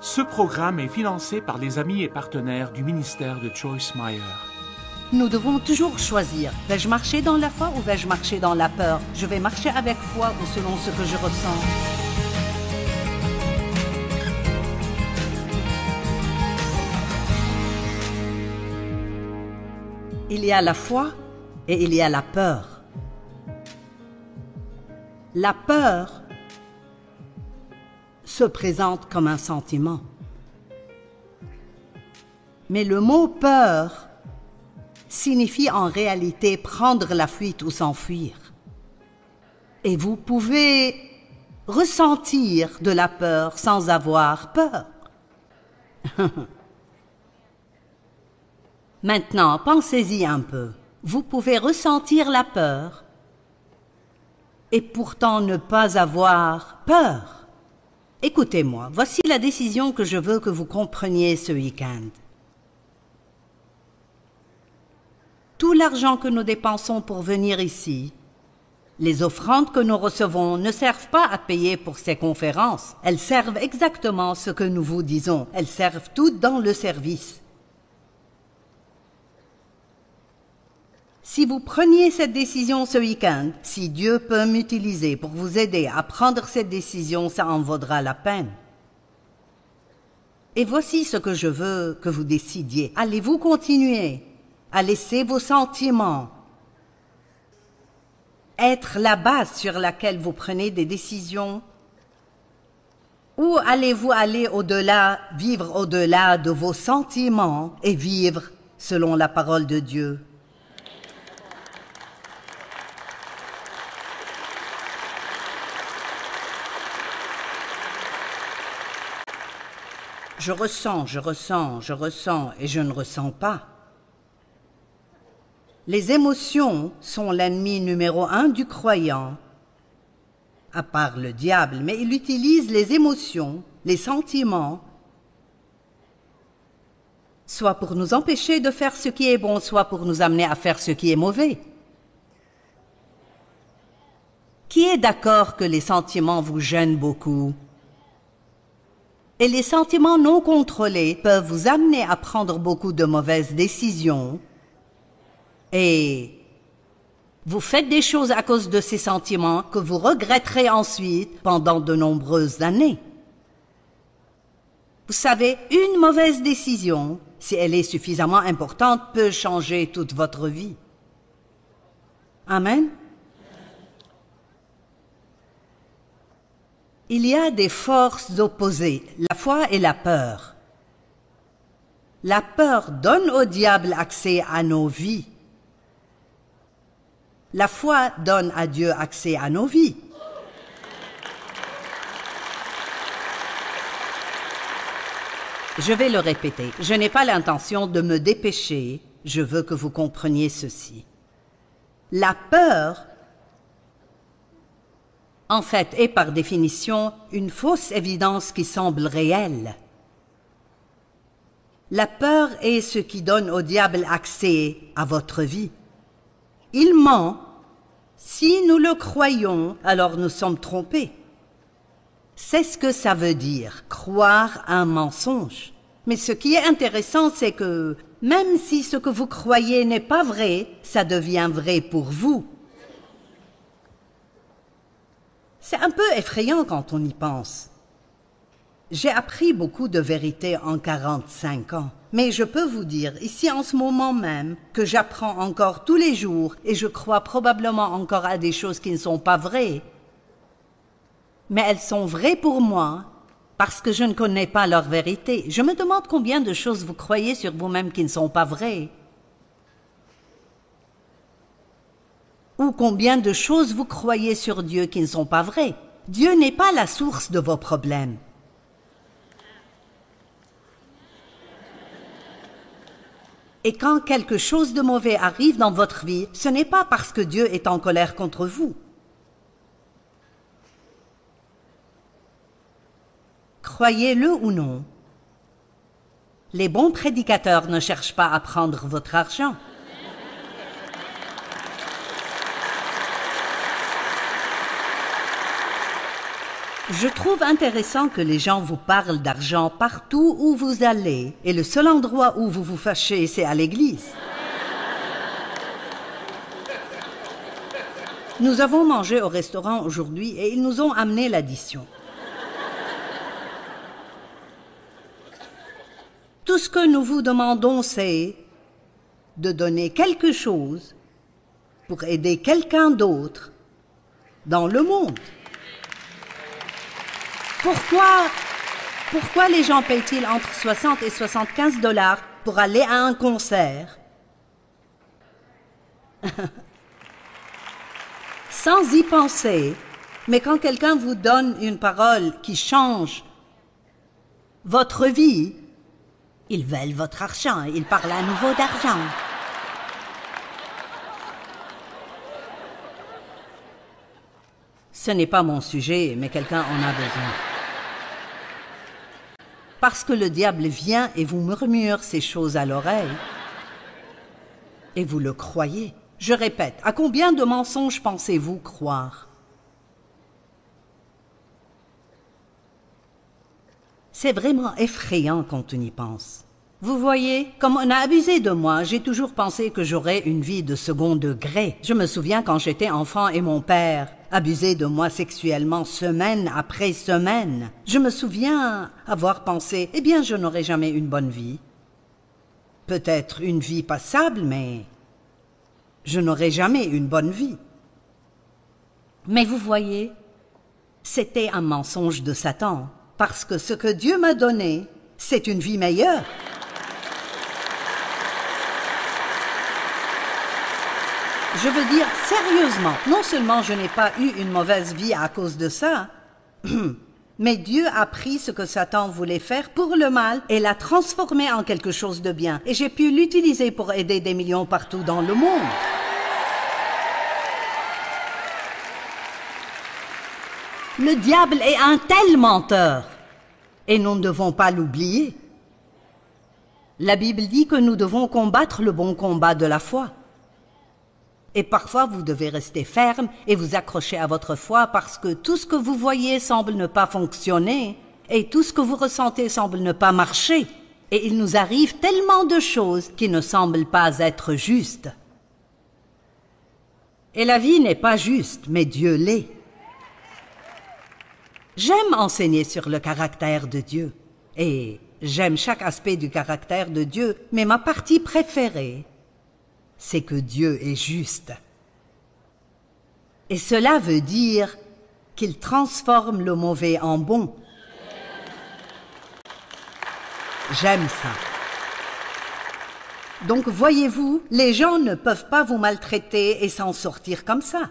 Ce programme est financé par les amis et partenaires du ministère de Joyce Meyer. Nous devons toujours choisir. Vais-je marcher dans la foi ou vais-je marcher dans la peur? Je vais marcher avec foi ou selon ce que je ressens. Il y a la foi et il y a la peur. La peur se présente comme un sentiment. Mais le mot peur signifie en réalité prendre la fuite ou s'enfuir. Et vous pouvez ressentir de la peur sans avoir peur. Maintenant, pensez-y un peu. Vous pouvez ressentir la peur et pourtant ne pas avoir peur. Écoutez-moi, voici la décision que je veux que vous compreniez ce week-end. Tout l'argent que nous dépensons pour venir ici, les offrandes que nous recevons ne servent pas à payer pour ces conférences. Elles servent exactement ce que nous vous disons. Elles servent toutes dans le service. Si vous preniez cette décision ce week-end, si Dieu peut m'utiliser pour vous aider à prendre cette décision, ça en vaudra la peine. Et voici ce que je veux que vous décidiez. Allez-vous continuer à laisser vos sentiments être la base sur laquelle vous prenez des décisions? Ou allez-vous aller au-delà, vivre au-delà de vos sentiments et vivre selon la parole de Dieu? Je ressens et je ne ressens pas. Les émotions sont l'ennemi numéro 1 du croyant, à part le diable, mais il utilise les émotions, les sentiments, soit pour nous empêcher de faire ce qui est bon, soit pour nous amener à faire ce qui est mauvais. Qui est d'accord que les sentiments vous gênent beaucoup? Et les sentiments non contrôlés peuvent vous amener à prendre beaucoup de mauvaises décisions. Et vous faites des choses à cause de ces sentiments que vous regretterez ensuite pendant de nombreuses années. Vous savez, une mauvaise décision, si elle est suffisamment importante, peut changer toute votre vie. Amen. Il y a des forces opposées, la foi et la peur. La peur donne au diable accès à nos vies. La foi donne à Dieu accès à nos vies. Je vais le répéter, je n'ai pas l'intention de me dépêcher, je veux que vous compreniez ceci. La peur en fait, est par définition une fausse évidence qui semble réelle. La peur est ce qui donne au diable accès à votre vie. Il ment. Si nous le croyons, alors nous sommes trompés. C'est ce que ça veut dire, croire un mensonge. Mais ce qui est intéressant, c'est que même si ce que vous croyez n'est pas vrai, ça devient vrai pour vous. C'est un peu effrayant quand on y pense. J'ai appris beaucoup de vérités en 45 ans, mais je peux vous dire, ici en ce moment même, que j'apprends encore tous les jours et je crois probablement encore à des choses qui ne sont pas vraies. Mais elles sont vraies pour moi parce que je ne connais pas leur vérité. Je me demande combien de choses vous croyez sur vous-même qui ne sont pas vraies. Ou combien de choses vous croyez sur Dieu qui ne sont pas vraies. Dieu n'est pas la source de vos problèmes. Et quand quelque chose de mauvais arrive dans votre vie, ce n'est pas parce que Dieu est en colère contre vous. Croyez-le ou non, les bons prédicateurs ne cherchent pas à prendre votre argent. Je trouve intéressant que les gens vous parlent d'argent partout où vous allez, et le seul endroit où vous vous fâchez, c'est à l'église. Nous avons mangé au restaurant aujourd'hui et ils nous ont amené l'addition. Tout ce que nous vous demandons, c'est de donner quelque chose pour aider quelqu'un d'autre dans le monde. Pourquoi les gens payent-ils entre 60 et 75 $ pour aller à un concert? Sans y penser, mais quand quelqu'un vous donne une parole qui change votre vie, ils veulent votre argent, ils parlent à nouveau d'argent. Ce n'est pas mon sujet, mais quelqu'un en a besoin. Parce que le diable vient et vous murmure ces choses à l'oreille, et vous le croyez. Je répète, à combien de mensonges pensez-vous croire? C'est vraiment effrayant quand on y pense. Vous voyez, comme on a abusé de moi, j'ai toujours pensé que j'aurais une vie de second degré. Je me souviens quand j'étais enfant et mon père abusait de moi sexuellement semaine après semaine. Je me souviens avoir pensé, eh bien, je n'aurai jamais une bonne vie. Peut-être une vie passable, mais je n'aurai jamais une bonne vie. Mais vous voyez, c'était un mensonge de Satan, parce que ce que Dieu m'a donné, c'est une vie meilleure. Je veux dire, sérieusement, non seulement je n'ai pas eu une mauvaise vie à cause de ça, mais Dieu a pris ce que Satan voulait faire pour le mal et l'a transformé en quelque chose de bien. Et j'ai pu l'utiliser pour aider des millions partout dans le monde. Le diable est un tel menteur, et nous ne devons pas l'oublier. La Bible dit que nous devons combattre le bon combat de la foi. Et parfois, vous devez rester ferme et vous accrocher à votre foi parce que tout ce que vous voyez semble ne pas fonctionner et tout ce que vous ressentez semble ne pas marcher. Et il nous arrive tellement de choses qui ne semblent pas être justes. Et la vie n'est pas juste, mais Dieu l'est. J'aime enseigner sur le caractère de Dieu. Et j'aime chaque aspect du caractère de Dieu, mais ma partie préférée, c'est que Dieu est juste. Et cela veut dire qu'il transforme le mauvais en bon. J'aime ça. Donc, voyez-vous, les gens ne peuvent pas vous maltraiter et s'en sortir comme ça.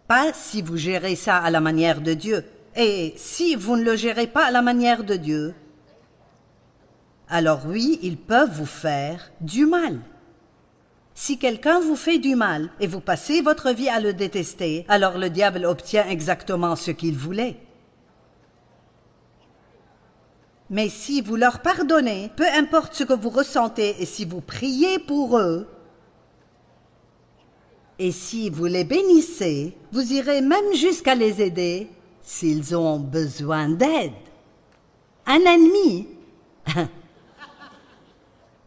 Pas si vous gérez ça à la manière de Dieu. Et si vous ne le gérez pas à la manière de Dieu, alors oui, ils peuvent vous faire du mal. Si quelqu'un vous fait du mal et vous passez votre vie à le détester, alors le diable obtient exactement ce qu'il voulait. Mais si vous leur pardonnez, peu importe ce que vous ressentez, et si vous priez pour eux, et si vous les bénissez, vous irez même jusqu'à les aider s'ils ont besoin d'aide. Un ennemi.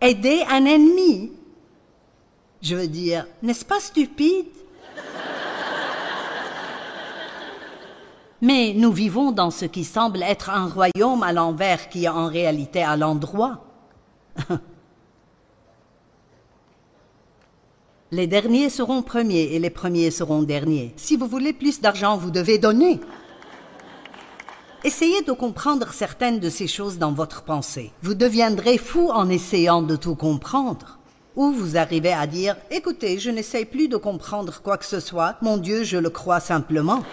Aider un ennemi. Je veux dire, n'est-ce pas stupide? Mais nous vivons dans ce qui semble être un royaume à l'envers qui est en réalité à l'endroit. Les derniers seront premiers et les premiers seront derniers. Si vous voulez plus d'argent, vous devez donner. Essayez de comprendre certaines de ces choses dans votre pensée. Vous deviendrez fou en essayant de tout comprendre. Ou vous arrivez à dire, écoutez, je n'essaye plus de comprendre quoi que ce soit, mon Dieu, je le crois simplement.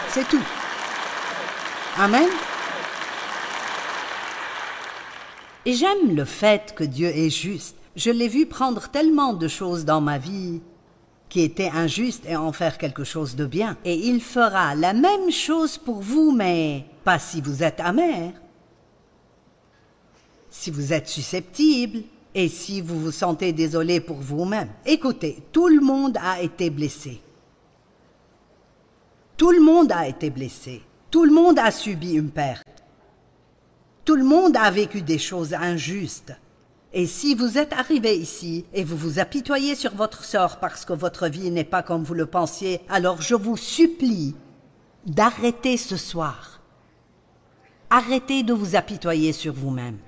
C'est tout. Amen. Et j'aime le fait que Dieu est juste. Je l'ai vu prendre tellement de choses dans ma vie qui étaient injustes et en faire quelque chose de bien. Et il fera la même chose pour vous, mais pas si vous êtes amer, si vous êtes susceptible et si vous vous sentez désolé pour vous-même. Écoutez, tout le monde a été blessé. Tout le monde a été blessé. Tout le monde a subi une perte. Tout le monde a vécu des choses injustes. Et si vous êtes arrivé ici et vous vous apitoyez sur votre sort parce que votre vie n'est pas comme vous le pensiez, alors je vous supplie d'arrêter ce soir. Arrêtez de vous apitoyer sur vous-même.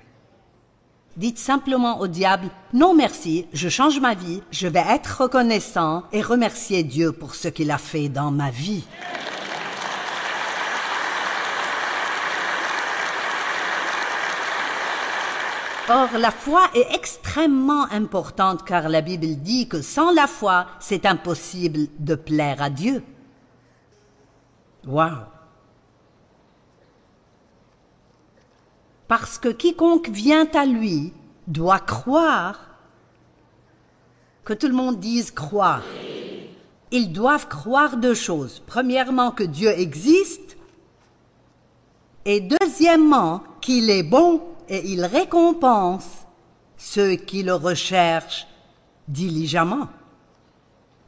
Dites simplement au diable, non merci, je change ma vie, je vais être reconnaissant et remercier Dieu pour ce qu'il a fait dans ma vie. Or, la foi est extrêmement importante car la Bible dit que sans la foi, c'est impossible de plaire à Dieu. Waouh! Parce que quiconque vient à lui doit croire, que tout le monde dise croire. Ils doivent croire deux choses. Premièrement, que Dieu existe et deuxièmement, qu'il est bon et il récompense ceux qui le recherchent diligemment.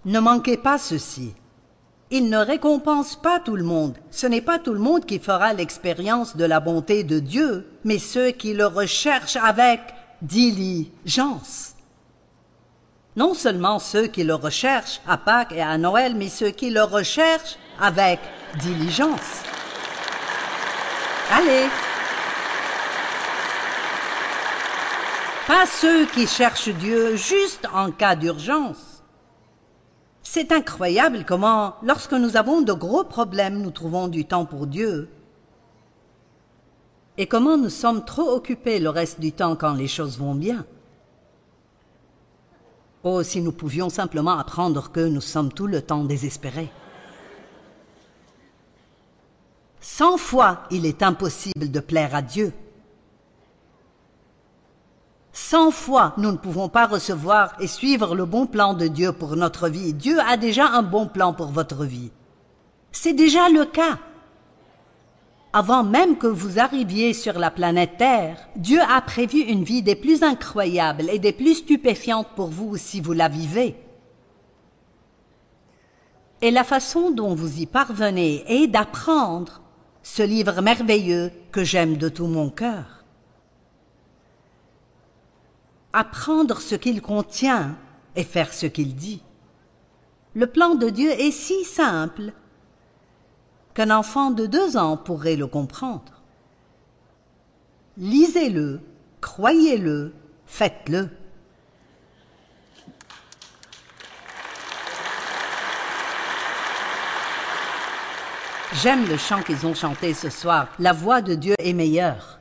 Ne manquez pas ceci. Il ne récompense pas tout le monde. Ce n'est pas tout le monde qui fera l'expérience de la bonté de Dieu, mais ceux qui le recherchent avec diligence. Non seulement ceux qui le recherchent à Pâques et à Noël, mais ceux qui le recherchent avec diligence. Allez! Pas ceux qui cherchent Dieu juste en cas d'urgence. C'est incroyable comment, lorsque nous avons de gros problèmes, nous trouvons du temps pour Dieu. Et comment nous sommes trop occupés le reste du temps quand les choses vont bien. Oh, si nous pouvions simplement apprendre que nous sommes tout le temps désespérés. Sans foi, il est impossible de plaire à Dieu. Sans foi, nous ne pouvons pas recevoir et suivre le bon plan de Dieu pour notre vie. Dieu a déjà un bon plan pour votre vie. C'est déjà le cas. Avant même que vous arriviez sur la planète Terre, Dieu a prévu une vie des plus incroyables et des plus stupéfiantes pour vous si vous la vivez. Et la façon dont vous y parvenez est d'apprendre ce livre merveilleux que j'aime de tout mon cœur. Apprendre ce qu'il contient et faire ce qu'il dit. Le plan de Dieu est si simple qu'un enfant de 2 ans pourrait le comprendre. Lisez-le, croyez-le, faites-le. J'aime le chant qu'ils ont chanté ce soir. La voix de Dieu est meilleure.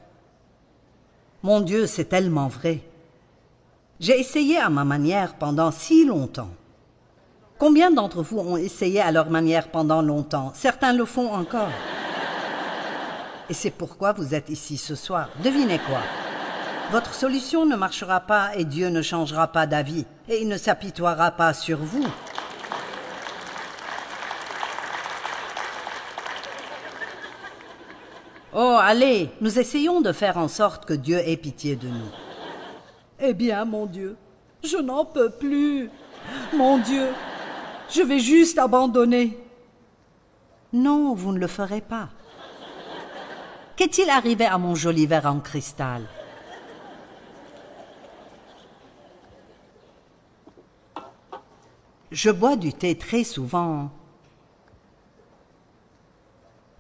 Mon Dieu, c'est tellement vrai. J'ai essayé à ma manière pendant si longtemps. Combien d'entre vous ont essayé à leur manière pendant longtemps? Certains le font encore. Et c'est pourquoi vous êtes ici ce soir. Devinez quoi? Votre solution ne marchera pas et Dieu ne changera pas d'avis. Et il ne s'apitoiera pas sur vous. Oh, allez, nous essayons de faire en sorte que Dieu ait pitié de nous. Eh bien, mon Dieu, je n'en peux plus. Mon Dieu, je vais juste abandonner. Non, vous ne le ferez pas. Qu'est-il arrivé à mon joli verre en cristal? Je bois du thé très souvent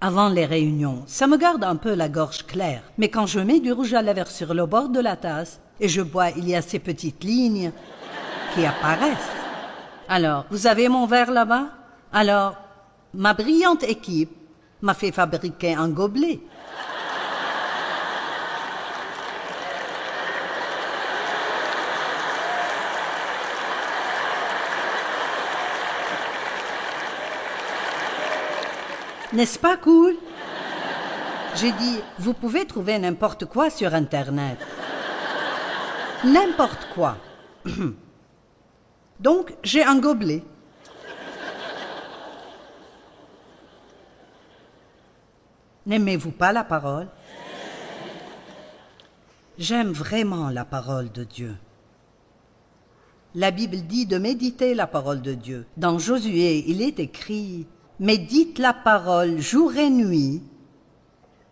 avant les réunions. Ça me garde un peu la gorge claire. Mais quand je mets du rouge à lèvres sur le bord de la tasse et je bois, il y a ces petites lignes qui apparaissent. Alors, vous avez mon verre là-bas? Alors, ma brillante équipe m'a fait fabriquer un gobelet. N'est-ce pas cool? J'ai dit, vous pouvez trouver n'importe quoi sur Internet. N'importe quoi. Donc, j'ai un gobelet. N'aimez-vous pas la parole? J'aime vraiment la parole de Dieu. La Bible dit de méditer la parole de Dieu. Dans Josué, il est écrit: « médite la parole jour et nuit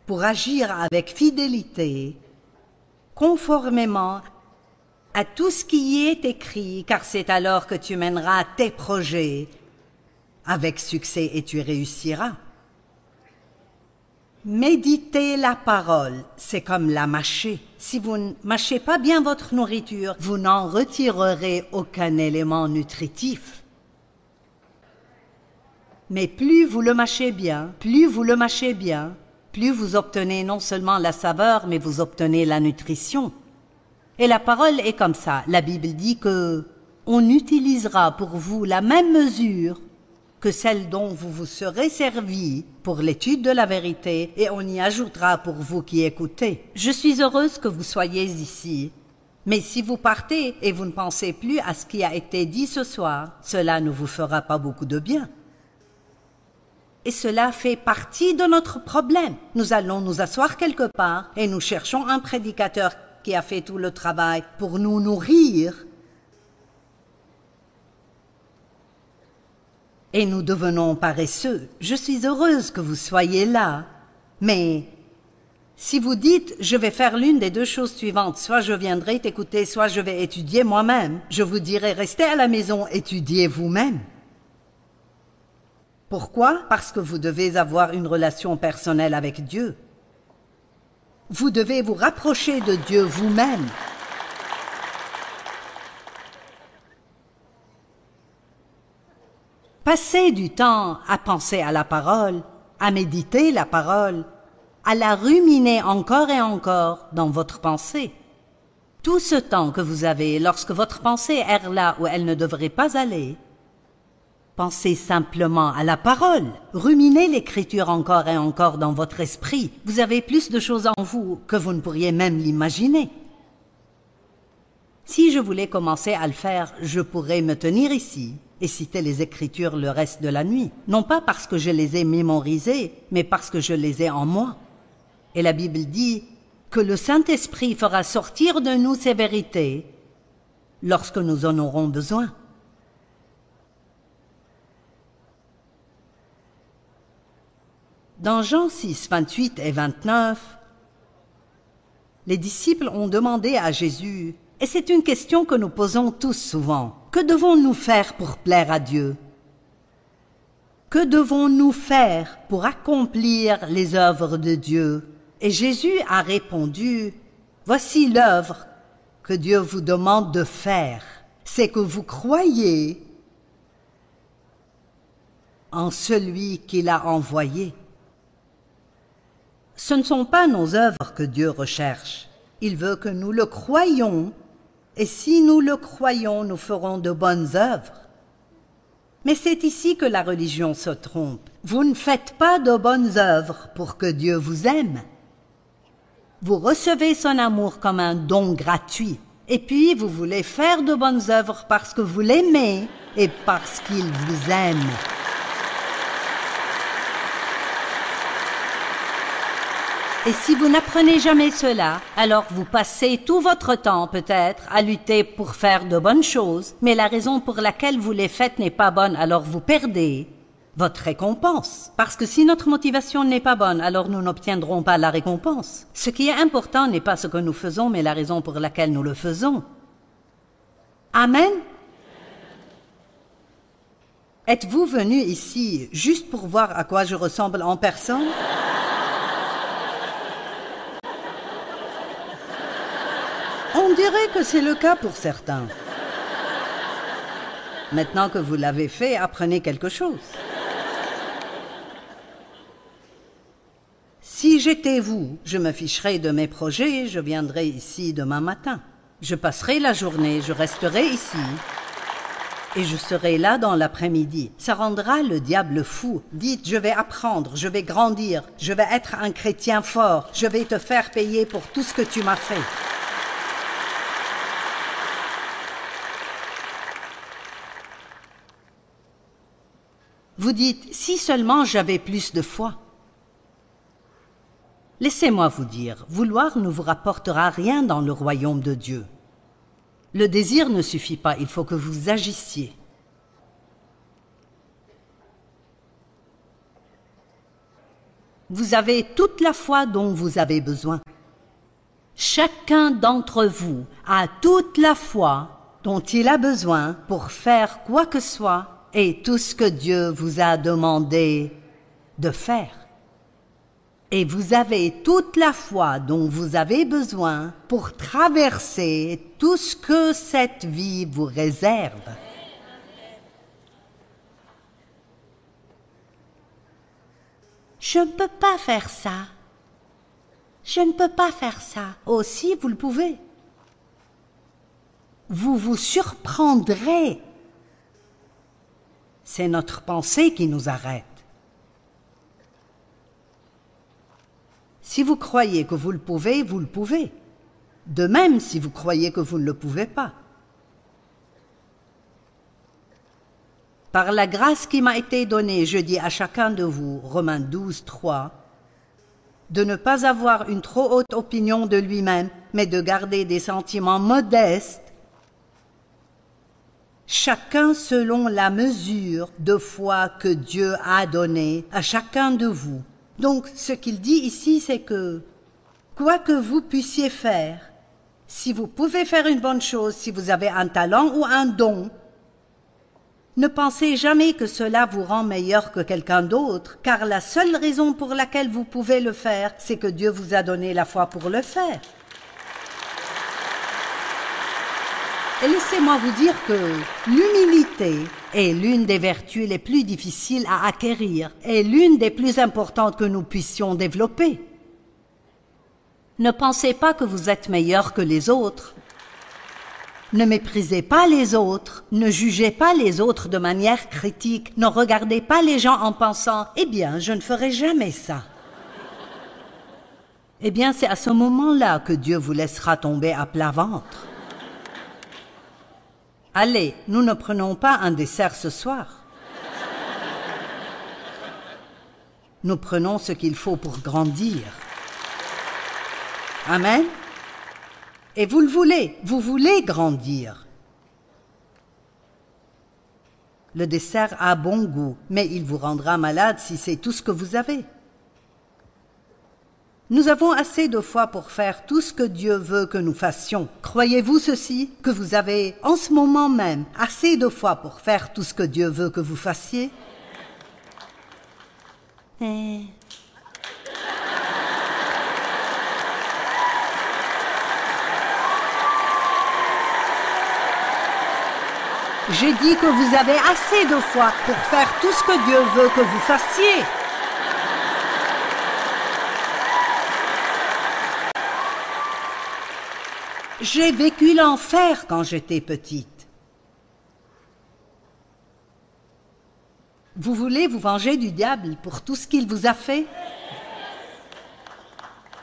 pour agir avec fidélité, conformément à tout ce qui y est écrit, car c'est alors que tu mèneras tes projets avec succès et tu réussiras. Méditer la parole, c'est comme la mâcher. Si vous ne mâchez pas bien votre nourriture, vous n'en retirerez aucun élément nutritif. Mais plus vous le mâchez bien, plus vous le mâchez bien, plus vous obtenez non seulement la saveur, mais vous obtenez la nutrition. Et la parole est comme ça. La Bible dit que on utilisera pour vous la même mesure que celle dont vous vous serez servi pour l'étude de la vérité, et on y ajoutera pour vous qui écoutez. Je suis heureuse que vous soyez ici. Mais si vous partez et vous ne pensez plus à ce qui a été dit ce soir, cela ne vous fera pas beaucoup de bien. Et cela fait partie de notre problème. Nous allons nous asseoir quelque part et nous cherchons un prédicateur qui a fait tout le travail pour nous nourrir. Et nous devenons paresseux. Je suis heureuse que vous soyez là. Mais si vous dites, je vais faire l'une des deux choses suivantes, soit je viendrai t'écouter, soit je vais étudier moi-même, je vous dirai, restez à la maison, étudiez vous-même. Pourquoi? Parce que vous devez avoir une relation personnelle avec Dieu. Vous devez vous rapprocher de Dieu vous-même. Passez du temps à penser à la parole, à méditer la parole, à la ruminer encore et encore dans votre pensée. Tout ce temps que vous avez lorsque votre pensée erre là où elle ne devrait pas aller, pensez simplement à la parole. Ruminez l'écriture encore et encore dans votre esprit. Vous avez plus de choses en vous que vous ne pourriez même l'imaginer. Si je voulais commencer à le faire, je pourrais me tenir ici et citer les Écritures le reste de la nuit. Non pas parce que je les ai mémorisées, mais parce que je les ai en moi. Et la Bible dit que le Saint-Esprit fera sortir de nous ces vérités lorsque nous en aurons besoin. Dans Jean 6, 28 et 29, les disciples ont demandé à Jésus, et c'est une question que nous posons tous souvent, que devons-nous faire pour plaire à Dieu? Que devons-nous faire pour accomplir les œuvres de Dieu? Et Jésus a répondu, voici l'œuvre que Dieu vous demande de faire, c'est que vous croyez en celui qu'il a envoyé. Ce ne sont pas nos œuvres que Dieu recherche. Il veut que nous le croyions, et si nous le croyons, nous ferons de bonnes œuvres. Mais c'est ici que la religion se trompe. Vous ne faites pas de bonnes œuvres pour que Dieu vous aime. Vous recevez son amour comme un don gratuit, et puis vous voulez faire de bonnes œuvres parce que vous l'aimez et parce qu'il vous aime. Et si vous n'apprenez jamais cela, alors vous passez tout votre temps peut-être à lutter pour faire de bonnes choses, mais la raison pour laquelle vous les faites n'est pas bonne, alors vous perdez votre récompense. Parce que si notre motivation n'est pas bonne, alors nous n'obtiendrons pas la récompense. Ce qui est important n'est pas ce que nous faisons, mais la raison pour laquelle nous le faisons. Amen. Êtes-vous venu ici juste pour voir à quoi je ressemble en personne? On dirait que c'est le cas pour certains. Maintenant que vous l'avez fait, apprenez quelque chose. Si j'étais vous, je me ficherais de mes projets, je viendrais ici demain matin. Je passerai la journée, je resterai ici et je serai là dans l'après-midi. Ça rendra le diable fou. Dites, je vais apprendre, je vais grandir, je vais être un chrétien fort, je vais te faire payer pour tout ce que tu m'as fait. Vous dites, si seulement j'avais plus de foi. Laissez-moi vous dire, vouloir ne vous rapportera rien dans le royaume de Dieu. Le désir ne suffit pas, il faut que vous agissiez. Vous avez toute la foi dont vous avez besoin. Chacun d'entre vous a toute la foi dont il a besoin pour faire quoi que ce soit et tout ce que Dieu vous a demandé de faire. Et vous avez toute la foi dont vous avez besoin pour traverser tout ce que cette vie vous réserve. Je ne peux pas faire ça. Je ne peux pas faire ça. Oh, si, vous le pouvez. Vous vous surprendrez. C'est notre pensée qui nous arrête. Si vous croyez que vous le pouvez, vous le pouvez. De même si vous croyez que vous ne le pouvez pas. Par la grâce qui m'a été donnée, je dis à chacun de vous, Romains 12, 3, de ne pas avoir une trop haute opinion de lui-même, mais de garder des sentiments modestes, chacun selon la mesure de foi que Dieu a donnée à chacun de vous. Donc, ce qu'il dit ici, c'est que, quoi que vous puissiez faire, si vous pouvez faire une bonne chose, si vous avez un talent ou un don, ne pensez jamais que cela vous rend meilleur que quelqu'un d'autre, car la seule raison pour laquelle vous pouvez le faire, c'est que Dieu vous a donné la foi pour le faire. Et laissez-moi vous dire que l'humilité est l'une des vertus les plus difficiles à acquérir et l'une des plus importantes que nous puissions développer. Ne pensez pas que vous êtes meilleur que les autres. Ne méprisez pas les autres, ne jugez pas les autres de manière critique, ne regardez pas les gens en pensant « Eh bien, je ne ferai jamais ça ». Eh bien, c'est à ce moment-là que Dieu vous laissera tomber à plat ventre. Allez, nous ne prenons pas un dessert ce soir. Nous prenons ce qu'il faut pour grandir. Amen. Et vous le voulez, vous voulez grandir. Le dessert a bon goût, mais il vous rendra malade si c'est tout ce que vous avez. Nous avons assez de foi pour faire tout ce que Dieu veut que nous fassions. Croyez-vous ceci, que vous avez en ce moment même assez de foi pour faire tout ce que Dieu veut que vous fassiez? J'ai dit que vous avez assez de foi pour faire tout ce que Dieu veut que vous fassiez. J'ai vécu l'enfer quand j'étais petite. Vous voulez vous venger du diable pour tout ce qu'il vous a fait?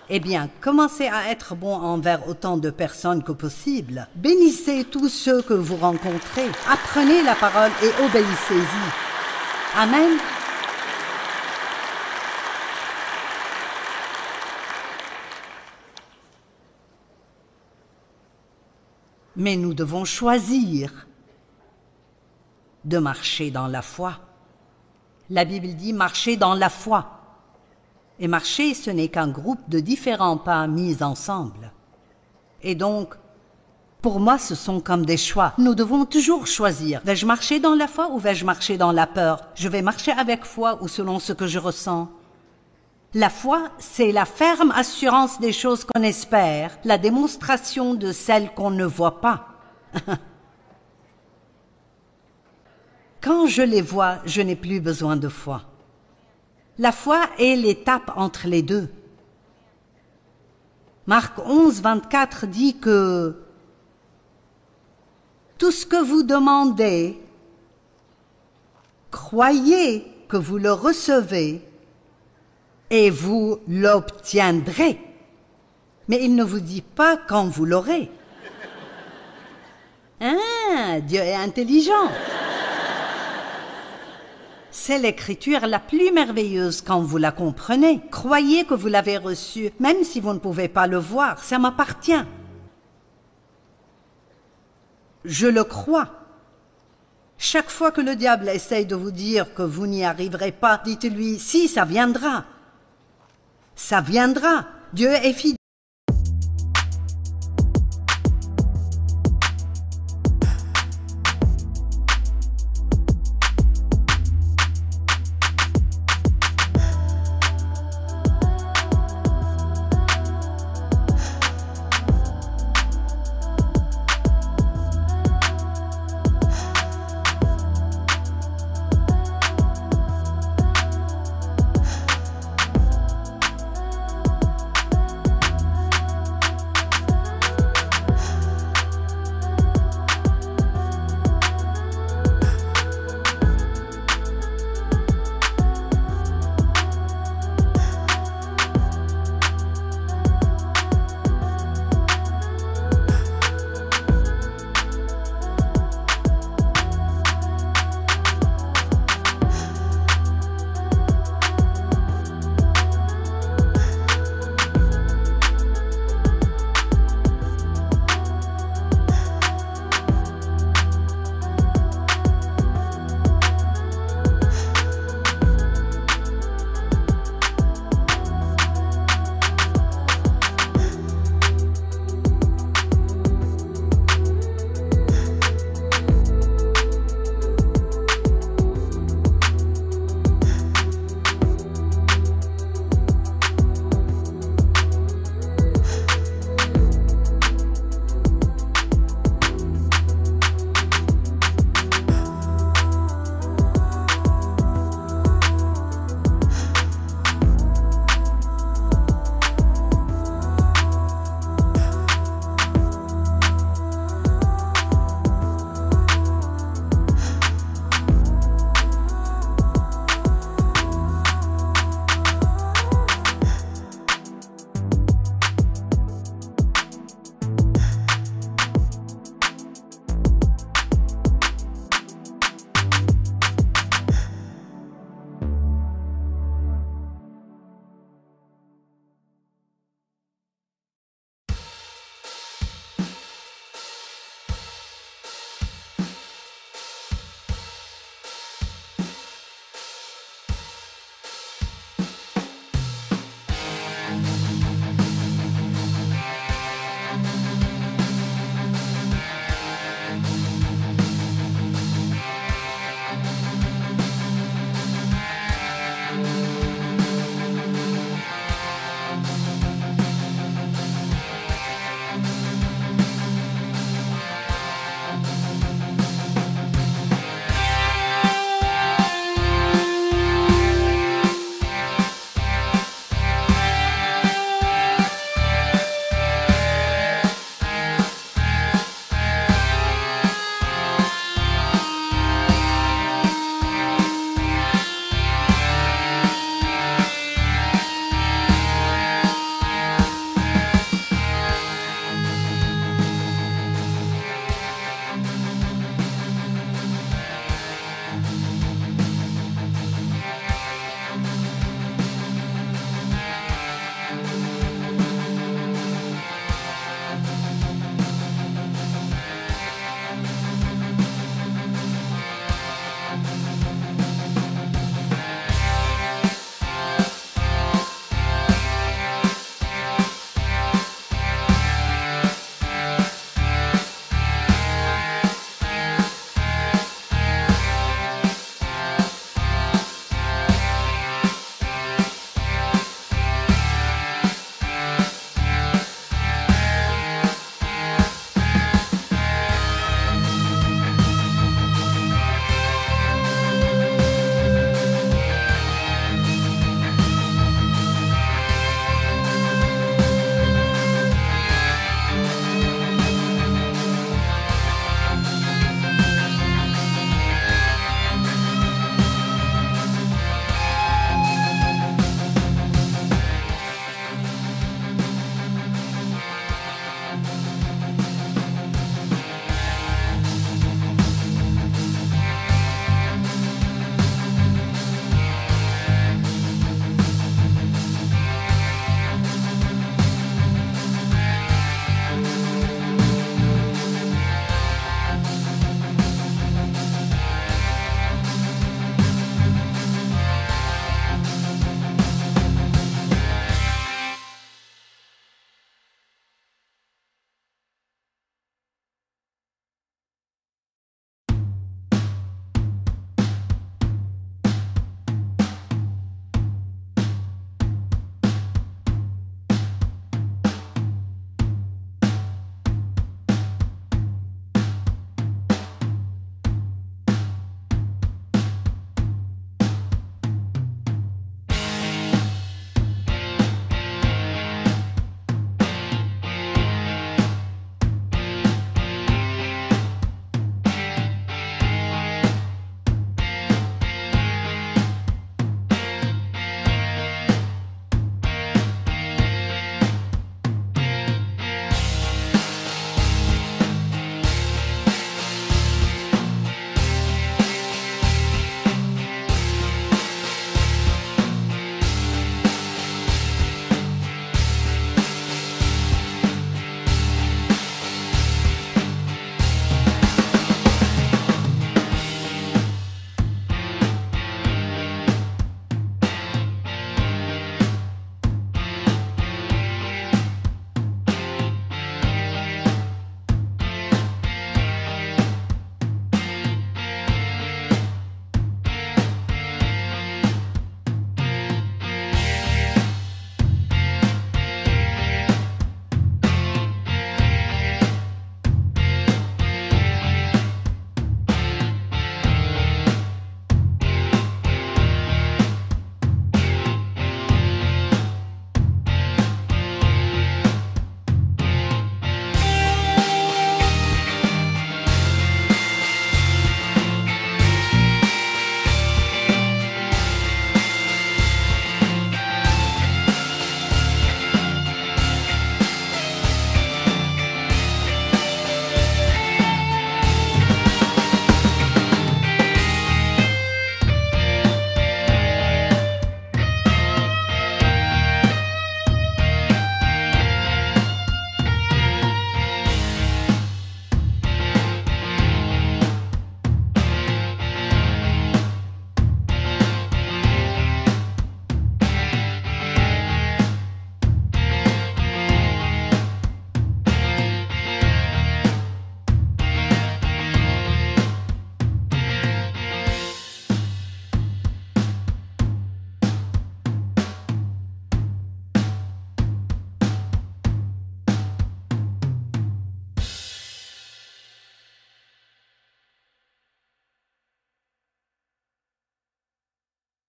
Eh bien, commencez à être bon envers autant de personnes que possible. Bénissez tous ceux que vous rencontrez. Apprenez la parole et obéissez-y. Amen. Mais nous devons choisir de marcher dans la foi. La Bible dit « marcher dans la foi ». Et marcher, ce n'est qu'un groupe de différents pas mis ensemble. Et donc, pour moi, ce sont comme des choix. Nous devons toujours choisir. Vais-je marcher dans la foi ou vais-je marcher dans la peur? Je vais marcher avec foi ou selon ce que je ressens? La foi, c'est la ferme assurance des choses qu'on espère, la démonstration de celles qu'on ne voit pas. Quand je les vois, je n'ai plus besoin de foi. La foi est l'étape entre les deux. Marc 11, 24 dit que tout ce que vous demandez, croyez que vous le recevez et vous l'obtiendrez. Mais il ne vous dit pas quand vous l'aurez. Ah, Dieu est intelligent. C'est l'écriture la plus merveilleuse quand vous la comprenez. Croyez que vous l'avez reçue, même si vous ne pouvez pas le voir, ça m'appartient. Je le crois. Chaque fois que le diable essaye de vous dire que vous n'y arriverez pas, dites-lui « si, ça viendra ». Ça viendra. Dieu est fidèle.